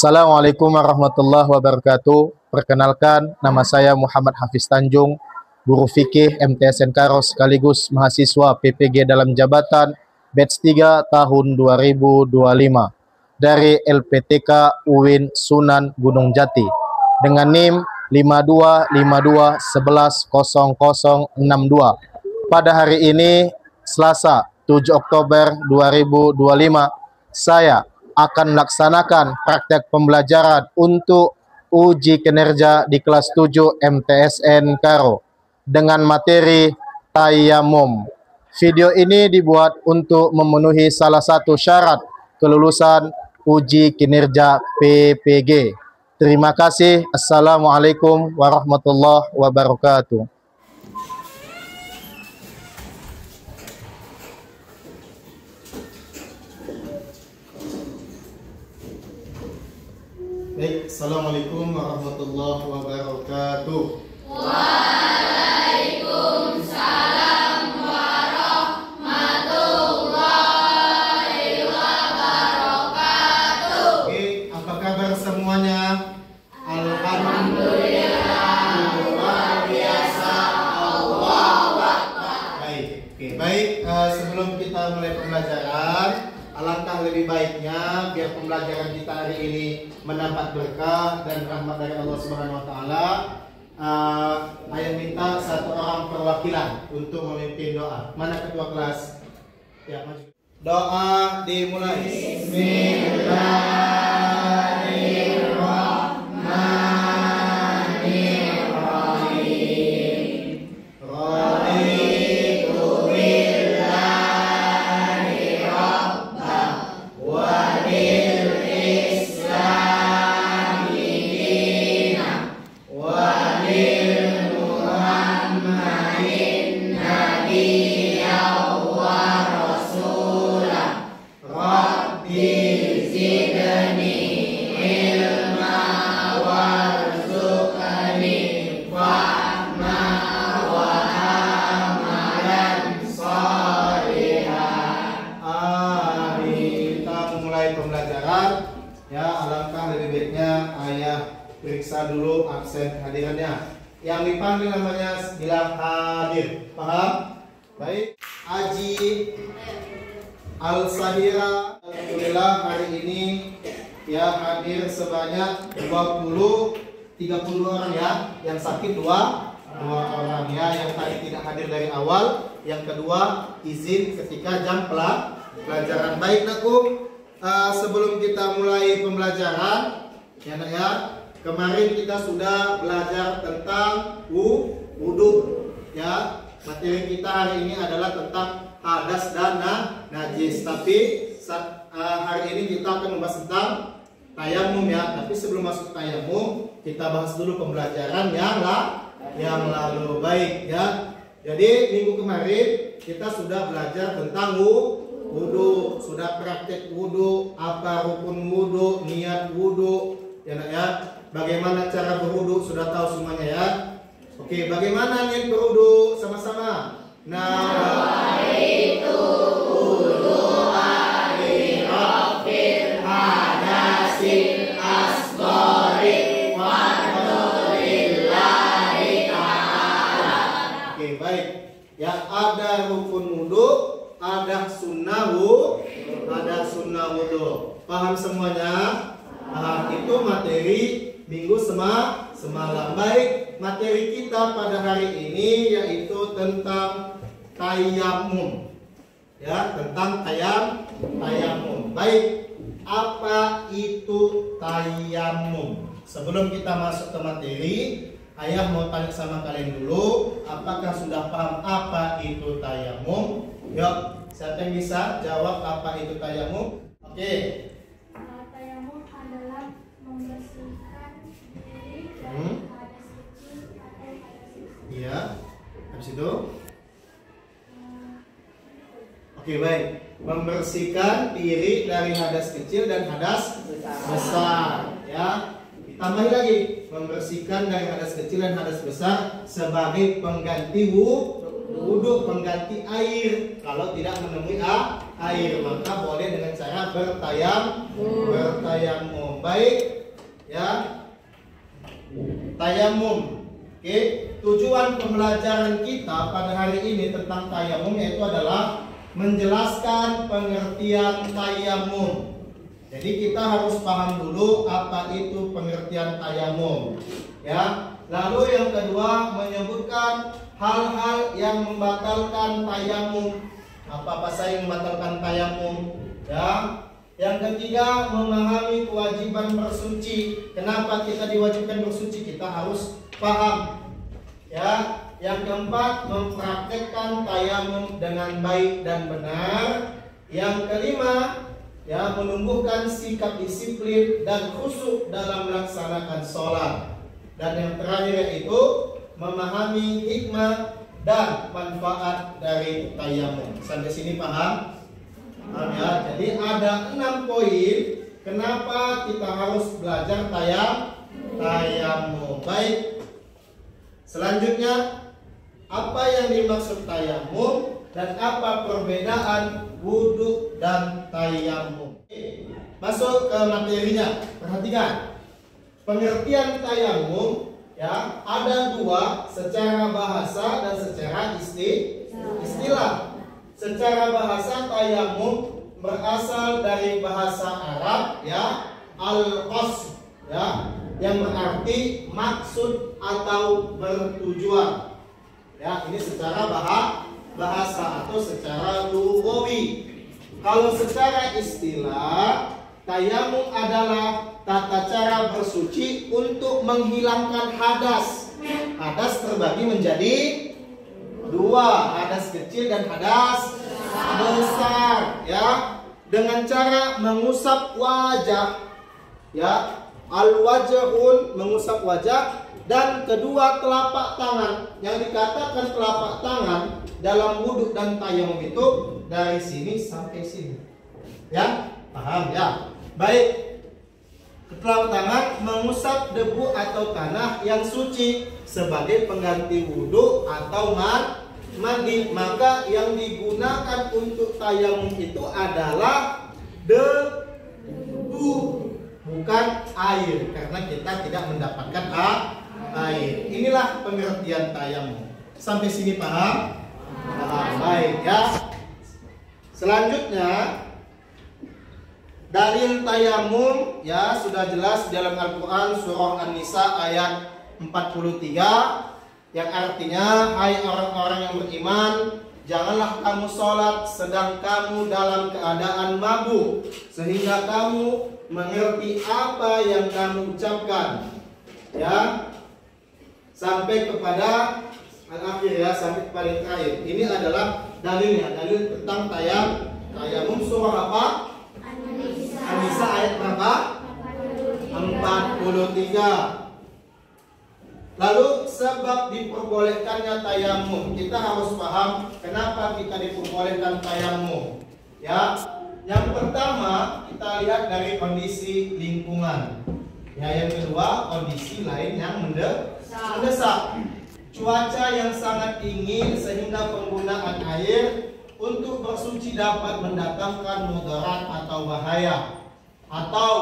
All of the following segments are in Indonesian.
Assalamualaikum warahmatullahi wabarakatuh. Perkenalkan, nama saya Muhammad Hafiz Tanjung, guru fikih MTSN Karo sekaligus mahasiswa PPG dalam jabatan batch 3 tahun 2025 dari LPTK UIN Sunan Gunung Jati dengan NIM 5252110062. Pada hari ini Selasa 7 Oktober 2025 saya akan melaksanakan praktek pembelajaran untuk uji kinerja di kelas 7 MTSN Karo dengan materi tayamum. Video ini dibuat untuk memenuhi salah satu syarat kelulusan uji kinerja PPG. Terima kasih. Assalamualaikum warahmatullahi wabarakatuh. Baik, Assalamualaikum warahmatullahi wabarakatuh. Waalaikumsalam warahmatullahi wabarakatuh. Oke, apa kabar semuanya? Alhamdulillah, luar biasa, Allahu Akbar. Baik, sebelum kita mulai pembelajaran, alangkah lebih baiknya biar pembelajaran kita hari ini mendapat berkah dan rahmat dari Allah Subhanahu wa taala. Ayah minta satu orang perwakilan untuk memimpin doa. Mana ketua kelas? Ya, maju. Doa dimulai. Pembelajaran ya, alangkah lebih baiknya ayah periksa dulu absen kehadirannya. Yang dipanggil namanya bilang hadir. Paham? Baik. Aji Al-Sahira, alhamdulillah hari ini ya hadir sebanyak 30 orang ya. Yang sakit dua orang ya, yang tadi tidak hadir dari awal. Yang kedua izin ketika jam pelajaran. Baik nakku. Sebelum kita mulai pembelajaran, ya nak ya, kemarin kita sudah belajar tentang wudhu, ya. Materi kita hari ini adalah tentang hadas dan najis. Tapi hari ini kita akan membahas tentang tayamum ya. Tapi sebelum masuk tayamum, kita bahas dulu pembelajaran yang lalu. Baik ya. Jadi minggu kemarin kita sudah belajar tentang wudhu, sudah praktek wudhu, apa rukun wudhu, niat wudhu, ya nak ya. Bagaimana cara berwudhu sudah tahu semuanya ya. Oke, bagaimana niat berwudhu sama-sama? Nawaitu wudu'a li rafil hadasil asghari fadlillahi ta'ala. Oke, baik. Ya, ada rukun wudhu, ada sunnah wudhu. Paham semuanya? Itu materi minggu semalam. Baik, materi kita pada hari ini yaitu tentang tayamum. Ya, tentang tayamum. Baik, apa itu tayamum? Sebelum kita masuk ke materi, ayah mau tanya sama kalian dulu, apakah sudah paham apa itu tayamum? Yuk, siapa yang bisa jawab apa itu tayamum? Oke. Tayamum adalah membersihkan diri dari hadas kecil atau hadas besar. Iya. Habis itu? Oke, baik. Membersihkan diri dari hadas kecil dan hadas besar. Ya. Ditambah lagi, membersihkan dari hadas kecil dan hadas besar sebagai pengganti wudhu. wudhu mengganti air. Kalau tidak menemui air, maka boleh dengan cara bertayamum. Baik, ya. Tayamum. Oke, tujuan pembelajaran kita pada hari ini tentang tayamum yaitu adalah menjelaskan pengertian tayamum. Jadi kita harus paham dulu apa itu pengertian tayamum, ya. Lalu yang kedua menyebutkan hal-hal yang membatalkan tayamum. Apa saja yang membatalkan tayamum, ya. Yang ketiga memahami kewajiban bersuci. Kenapa kita diwajibkan bersuci? Kita harus paham, ya. Yang keempat mempraktekkan tayamum dengan baik dan benar. Yang kelima, ya, menumbuhkan sikap disiplin dan khusyuk dalam melaksanakan sholat. Dan yang terakhir yaitu memahami hikmah dan manfaat dari tayamum. Sampai sini paham? Paham, ya? Jadi ada 6 poin kenapa kita harus belajar tayamum. Baik. Selanjutnya, apa yang dimaksud tayamum dan apa perbedaan wudhu dan tayamum? Masuk ke materinya. Perhatikan. Pengertian tayamum, ya, ada 2, secara bahasa dan secara istilah. Secara bahasa tayamum berasal dari bahasa Arab, ya, al-qasd, ya, yang berarti maksud atau bertujuan. Ya, ini secara bahasa atau secara lughawi. Kalau secara istilah, tayamum adalah tata cara bersuci untuk menghilangkan hadas. Hadas terbagi menjadi 2, hadas kecil dan hadas besar, ya. Dengan cara mengusap wajah, ya, al-wajhun, mengusap wajah, dan kedua telapak tangan. Yang dikatakan telapak tangan dalam wudhu dan tayamum itu dari sini sampai sini, ya. Paham, ya? Baik. Telapak tangan mengusap debu atau tanah yang suci sebagai pengganti wudhu atau mandi. Maka yang digunakan untuk tayamum itu adalah debu, bukan air, karena kita tidak mendapatkan air. Inilah pengertian tayamum. Sampai sini paham? Paham. Baik, ya. Selanjutnya, dalil tayamum, ya, sudah jelas dalam Al-Quran surah An-Nisa ayat 43, yang artinya, hai orang-orang yang beriman, janganlah kamu sholat sedang kamu dalam keadaan mabuk, sehingga kamu mengerti apa yang kamu ucapkan, ya, sampai kepada al-akhir, ya, sampai kepada yang terakhir. Ini adalah dalilnya, dalil tentang tayamum surah apa? An-Nisa ayat berapa? 43. Lalu sebab diperbolehkannya tayamum, kita harus paham kenapa kita diperbolehkan tayamum, ya. Yang pertama kita lihat dari kondisi lingkungan, ya. Yang kedua kondisi lain yang mendesak. Cuaca yang sangat dingin sehingga penggunaan air untuk bersuci dapat mendatangkan mudarat atau bahaya, atau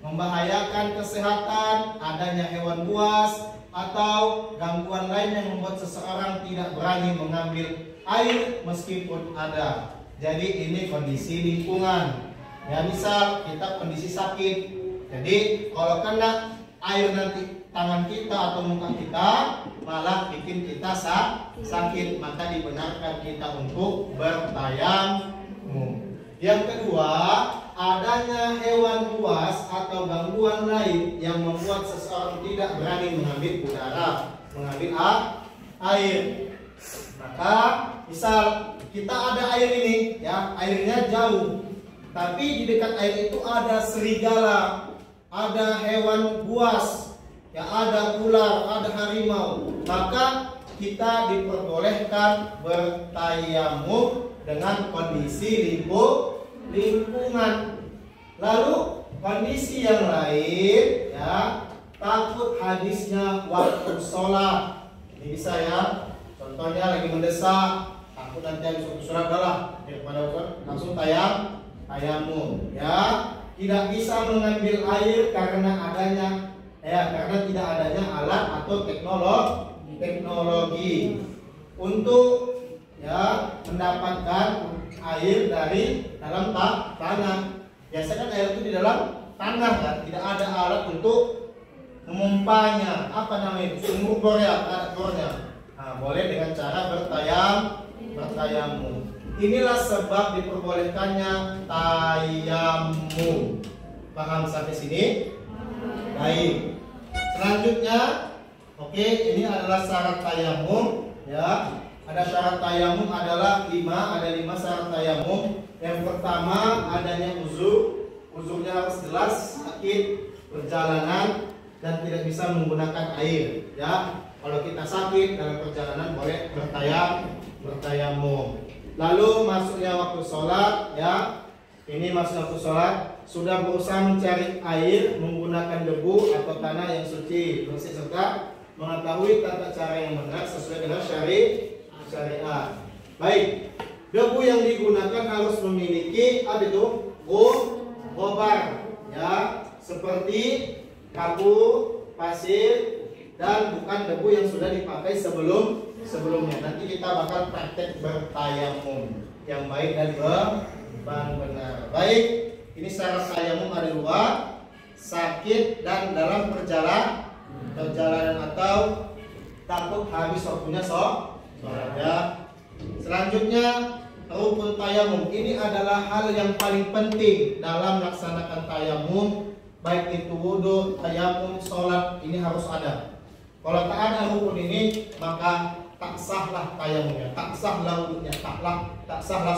membahayakan kesehatan, adanya hewan buas, atau gangguan lain yang membuat seseorang tidak berani mengambil air meskipun ada. Jadi ini kondisi lingkungan, ya. Misal kita kondisi sakit, jadi kalau kena air nanti tangan kita atau muka kita malah bikin kita sakit, maka dibenarkan kita untuk bertayamum. Yang kedua, adanya hewan buas atau gangguan lain yang membuat seseorang tidak berani mengambil udara, mengambil air. Maka misal kita ada air ini, ya, airnya jauh, tapi di dekat air itu ada serigala, ada hewan buas, ya, ada ular, ada harimau, maka kita diperbolehkan bertayamum dengan kondisi lingkungan. Lalu kondisi yang lain, ya, takut hadisnya waktu sholat. Ini bisa, ya. Contohnya lagi mendesak, takut nanti habis waktu sholat adalah daripada langsung tayamum. Ya, tidak bisa mengambil air karena tidak adanya alat atau teknologi untuk mendapatkan air dari dalam tanah. Biasanya air itu di dalam tanah kan, tidak ada alat untuk memompanya. Apa namanya? Sumur bor ya, ada bornya. Nah, boleh dengan cara bertayamum. Inilah sebab diperbolehkannya tayamum. Paham sampai sini? Baik. Selanjutnya, oke, ini adalah syarat tayamum. Ya, ada syarat tayamum adalah 5. Ada 5 syarat tayamum. Yang pertama adanya uzur. Uzurnya harus jelas, sakit, perjalanan, dan tidak bisa menggunakan air. Ya, kalau kita sakit dalam perjalanan boleh bertayamum. Lalu masuknya waktu sholat, ya. Ini masuk waktu sholat, sudah berusaha mencari air menggunakan debu atau tanah yang suci, bersih serta mengetahui tata cara yang benar sesuai dengan syariat. Baik, debu yang digunakan harus memiliki gobar, ya, seperti kapur, pasir, dan bukan debu yang sudah dipakai sebelumnya. Nanti kita bakal praktek bertayamum yang baik dan benar. Baik, ini syarat tayamum ada 2, sakit dan dalam perjalanan atau takut habis waktunya sholat. Ya. Selanjutnya rukun tayamum. Ini adalah hal yang paling penting dalam melaksanakan tayamum, baik itu wudhu, tayamum, sholat, ini harus ada. Kalau tak ada rukun ini, maka tak sahlah tayamumnya, tak sahlah wudhunya, tak sahlah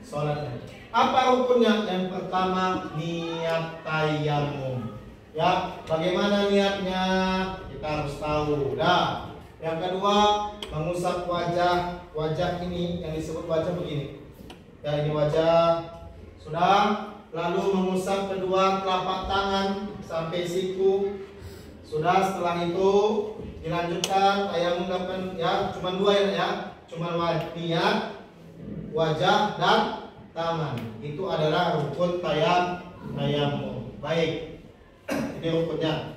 sholatnya. Apa rukunnya? Yang pertama, niat tayamum. Ya, bagaimana niatnya? Kita harus tahu. Dah. Yang kedua, mengusap wajah. Wajah ini yang disebut wajah begini. Ya, ini wajah. Sudah. Lalu mengusap kedua telapak tangan sampai siku. Sudah. Setelah itu dilanjutkan tayamum ya, cuma 2 ya. Cuma niat, wajah dan tangan. Itu adalah rukun tayamum. Baik. Ini rukunnya.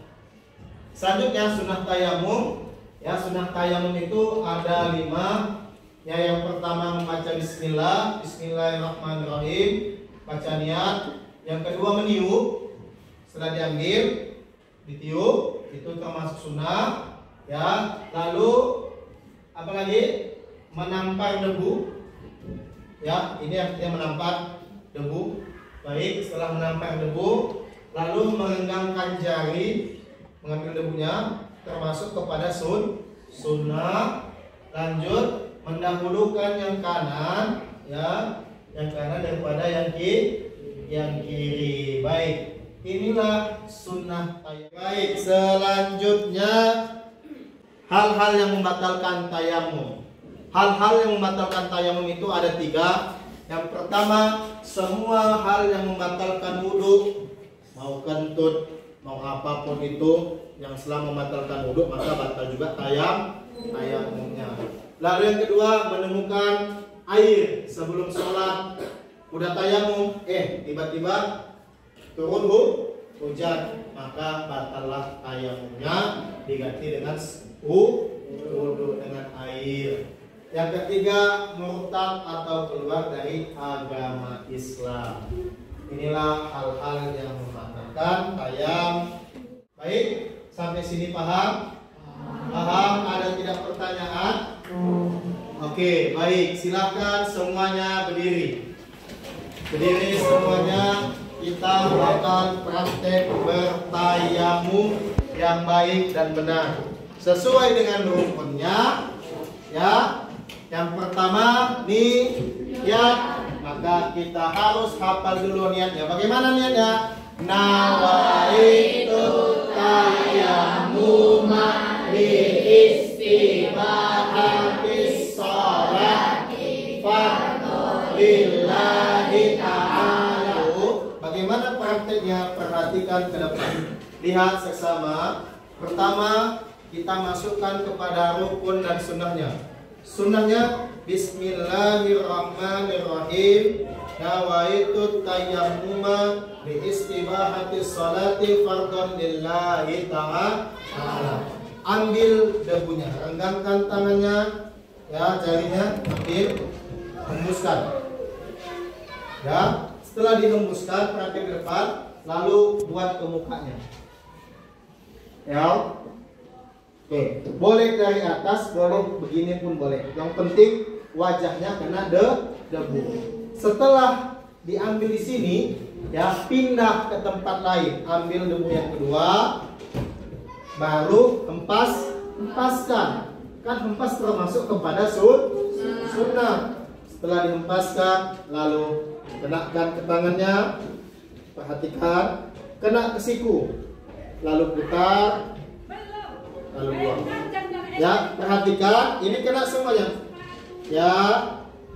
Selanjutnya sunnah tayamum. Ya, sunnah tayamum itu ada 5. Ya, yang pertama membaca bismillah, bismillahirrahmanirrahim, baca niat. Yang kedua meniup. Setelah diambil, ditiup, itu termasuk sunnah. Ya, lalu apa lagi? Menampar debu. Ya, ini artinya menampar debu. Baik, setelah menampar debu, lalu merenggangkan jari, mengambil debunya, termasuk kepada sunnah. Lanjut, mendahulukan yang kanan, ya, yang kanan daripada yang kiri. Baik, inilah sunnah tayamum. Baik, selanjutnya hal-hal yang membatalkan tayamum. Hal-hal yang membatalkan tayamum itu ada 3. Yang pertama, semua hal yang membatalkan wudhu, mau kentut, mau apapun itu yang selama membatalkan wudhu, maka batal juga tayamumnya. Lalu yang kedua, menemukan air sebelum sholat, udah tayamum, tiba-tiba turun hujan, maka batallah tayamumnya, diganti dengan wudhu dengan air. Yang ketiga, murtad atau keluar dari agama Islam. Inilah hal-hal yang membatalkan tayamum. Baik, sampai sini paham? Paham? Ada tidak pertanyaan? Oke, baik. Silakan semuanya berdiri. Berdiri semuanya. Kita bakal praktek bertayamum yang baik dan benar sesuai dengan rukunnya. Ya. Yang pertama, niat. Maka kita harus hafal dulu niatnya. Bagaimana niatnya? Nawaitu tayammuma li istibahatis sholati fardhu lillahi ta'ala. Bagaimana prakteknya? Perhatikan ke depan. Lihat seksama. Pertama, kita masukkan kepada rukun dan sunnahnya. Sunnahnya Bismillahirrahmanirrahim. Nawaitu tayammuma bi istibahati sholati fardhon lillahi ta'ala. Ambil debunya, renggangkan tangannya, ya jarinya, ambil, hembuskan. Ya, setelah dihembuskan perhatikan ke depan, lalu buat ke mukanya. Ya. Oke, boleh dari atas, boleh begini pun boleh. Yang penting wajahnya kena debu. Setelah diambil di sini, ya pindah ke tempat lain. Ambil debu yang kedua, baru hempaskan. Kan hempas termasuk kepada sunnah. Setelah dihempaskan, lalu kenakan ke tangannya. Perhatikan, kena ke siku, lalu putar, lalu buang. Ya, perhatikan, ini kena semuanya. Ya,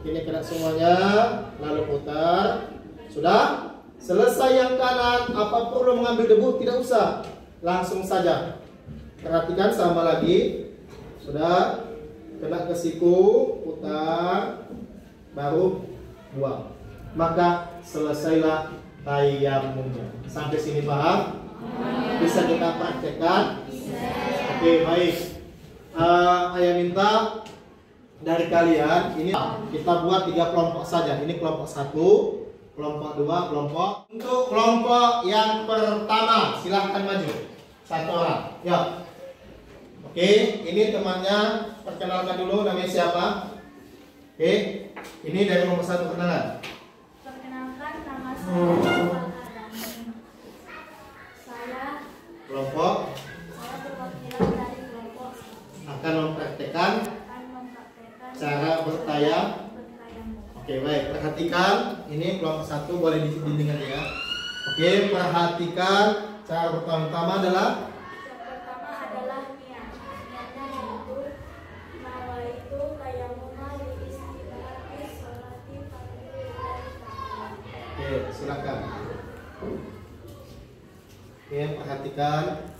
ini kena semuanya, lalu putar. Sudah? Selesai yang kanan, apa perlu mengambil debu? Tidak usah, langsung saja. Perhatikan sama lagi. Sudah? Kena ke siku, putar, baru buang. Maka selesailah tayammumnya. Sampai sini paham? Bisa kita praktekkan? Oke, baik. Ayah minta dari kalian ini kita buat 3 kelompok saja. Ini kelompok 1, kelompok 2, kelompok. Untuk kelompok yang pertama, silahkan maju. 1 orang. Ya. Oke, ini temannya, perkenalkan dulu namanya siapa? Oke, ini dari kelompok 1 kenalan. Perkenalkan, nama saya Kelompok saya perwakilan dari kelompok akan mempraktekkan akan mempraktekkan cara bertayamum. bertayamum. Oke, baik. Perhatikan, ini kelompok 1 boleh didengar ya. Oke, perhatikan cara pertama adalah Yang pertama adalah niat. Niatnya yaitu nawaitu tayammuma li istibahati sholati fardhillahi ta'ala. oke, silakan. Oke, perhatikan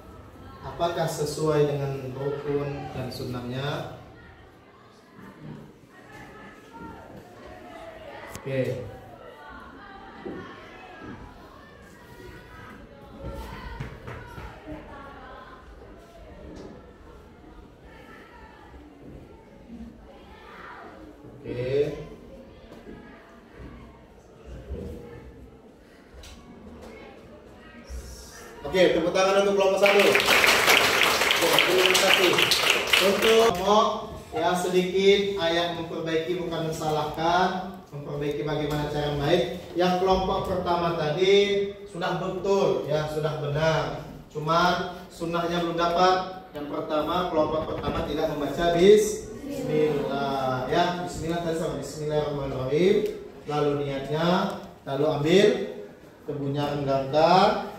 apakah sesuai dengan rukun dan sunnahnya. Oke. Oke. Oke, tepuk tangan untuk kelompok 1. Terima kasih. Untuk kelompok ya sedikit ayat memperbaiki, bukan mensalahkan, memperbaiki bagaimana cara yang baik. Yang kelompok pertama tadi sudah betul, ya sudah benar. Cuman sunnahnya belum dapat. Yang pertama, kelompok pertama tidak membaca Bismillah. Ya, Bismillah tadi sama Bismillahirrahmanirrahim. Lalu niatnya, lalu ambil debunya, renggangkan,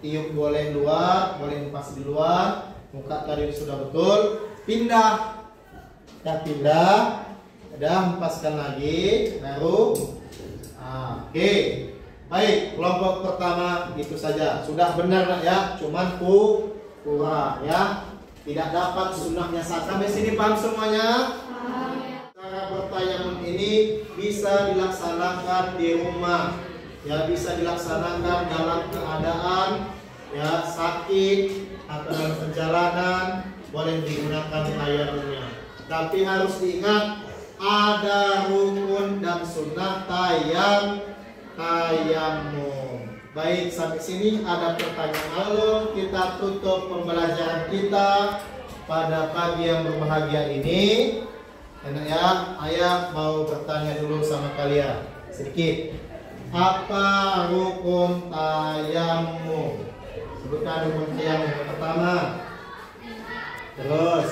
tiup boleh luar, boleh pas di luar. Muka tadi sudah betul. Pindah, ya pindah. Udah, hempaskan lagi, baru. Oke. Baik, kelompok pertama itu saja. Sudah benar nak ya, cuman kurang ya. Tidak dapat sunnahnya. Sampai sini paham semuanya? Cara bertayamum ini bisa dilaksanakan di rumah. Ya, bisa dilaksanakan dalam keadaan ya sakit atau dalam perjalanan, boleh digunakan tayamumnya. Tapi harus diingat ada rukun dan sunnah tayamum. Baik, sampai sini ada pertanyaan alun. Kita tutup pembelajaran kita pada pagi yang berbahagia ini. Enak ya, ayah mau bertanya dulu sama kalian sedikit. Apa rukun tayamum? Sebutkan rukun tayamum yang pertama. Terus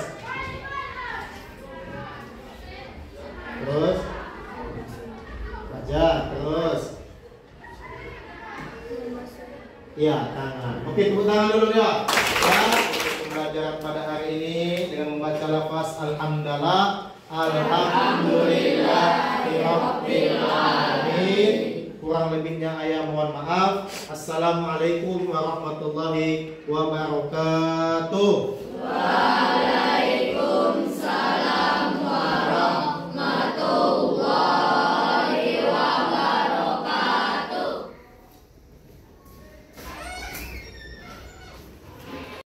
baca, terus iya, tangan. Oke, tepuk tangan dulu ya. Ya, untuk pembelajaran pada hari ini dengan membaca lafaz alhamdulillah, alhamdulillahirabbil alamin. Kurang lebihnya ayah mohon maaf. Assalamualaikum warahmatullahi wabarakatuh.